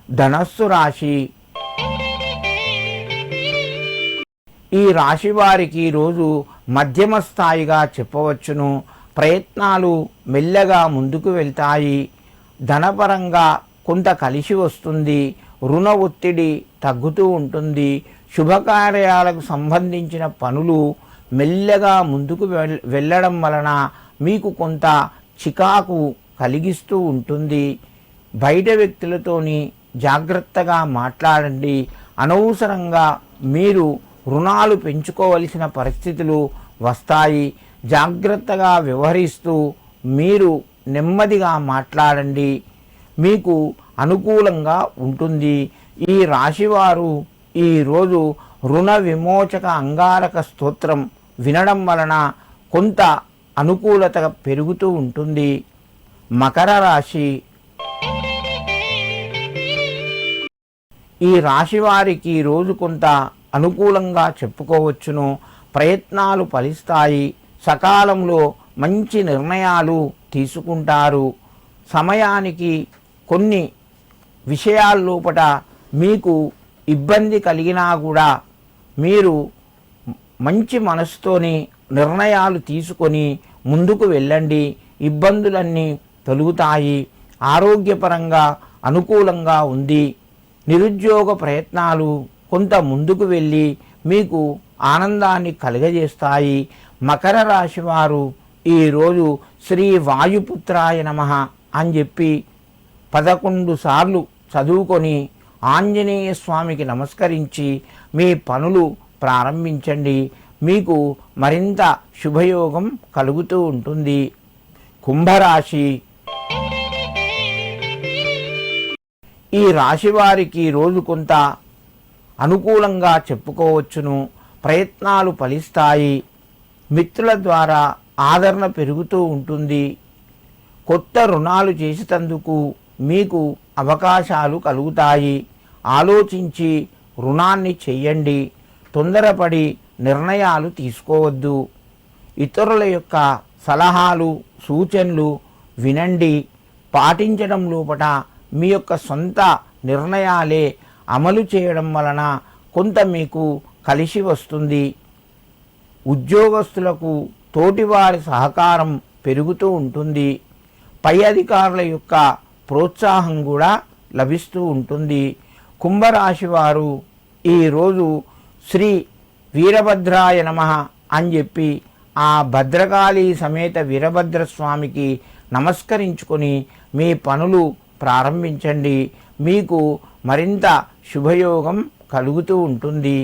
ధనస్సు రాశి. ఈ రాశి వారికి ఈరోజు మధ్యమ స్థాయిగా చెప్పవచ్చును. ప్రయత్నాలు మెల్లగా ముందుకు వెళ్తాయి. ధనపరంగా కొంత కలిసి వస్తుంది. రుణ ఒత్తిడి తగ్గుతూ ఉంటుంది. శుభకార్యాలకు సంబంధించిన పనులు మెల్లగా ముందుకు వెళ్ళడం వలన మీకు కొంత చికాకు కలిగిస్తూ ఉంటుంది. బయట వ్యక్తులతోని జాగ్రత్తగా మాట్లాడండి. అనవసరంగా మీరు రుణాలు పెంచుకోవలసిన పరిస్థితులు వస్తాయి. జాగ్రత్తగా వ్యవహరిస్తూ మీరు నెమ్మదిగా మాట్లాడండి. మీకు అనుకూలంగా ఉంటుంది. ఈ రాశివారు ఈరోజు రుణ విమోచక అంగారక స్తోత్రం వినడం వలన కొంత అనుకూలత పెరుగుతూ ఉంటుంది. మకర రాశి. ఈ రాశి వారికి ఈరోజు కొంత అనుకూలంగా చెప్పుకోవచ్చును. ప్రయత్నాలు ఫలిస్తాయి. సకాలంలో మంచి నిర్ణయాలు తీసుకుంటారు. సమయానికి కొన్ని విషయాల లోపల మీకు ఇబ్బంది కలిగినా కూడా మీరు మంచి మనసుతోని నిర్ణయాలు తీసుకొని ముందుకు వెళ్ళండి. ఇబ్బందులన్నీ తొలగుతాయి. ఆరోగ్యపరంగా అనుకూలంగా ఉంది. నిరుద్యోగ ప్రయత్నాలు కొంత ముందుకు వెళ్ళి మీకు ఆనందాన్ని కలుగజేస్తాయి. మకర రాశి వారు ఈరోజు శ్రీ వాయుపుత్రాయ నమః అని చెప్పి 11 సార్లు చదువుకొని ఆంజనేయ స్వామికి నమస్కరించి మీ పనులు ప్రారంభించండి. మీకు మరింత శుభయోగం కలుగుతూ ఉంటుంది. కుంభరాశి. ఈ రాశి వారికి రోజు కొంత అనుకూలంగా చెప్పుకోవచ్చును. ప్రయత్నాలు ఫలిస్తాయి. మిత్రుల ద్వారా ఆదరణ పెరుగుతూ ఉంటుంది. కొత్త రుణాలు చేసేందుకు మీకు అవకాశాలు కలుగుతాయి. ఆలోచించి రుణాన్ని చెయ్యండి. తొందరపడి నిర్ణయాలు తీసుకోవద్దు. ఇతరుల యొక్క సలహాలు సూచనలు వినండి. పాటించడం లోపల మీ యొక్క సొంత నిర్ణయాలే అమలు చేయడం వలన కొంత మీకు కలిసి వస్తుంది. ఉద్యోగస్తులకు తోటివారి సహకారం పెరుగుతూ ఉంటుంది. పై అధికారుల యొక్క ప్రోత్సాహం కూడా లభిస్తూ ఉంటుంది. కుంభరాశి వారు ఈరోజు శ్రీ వీరభద్రాయ నమః అని చెప్పి ఆ భద్రకాళి సమేత వీరభద్రస్వామికి నమస్కరించుకొని మీ పనులు ప్రారంభించండి. మీకు మరింత శుభయోగం కలుగుతూ ఉంటుంది.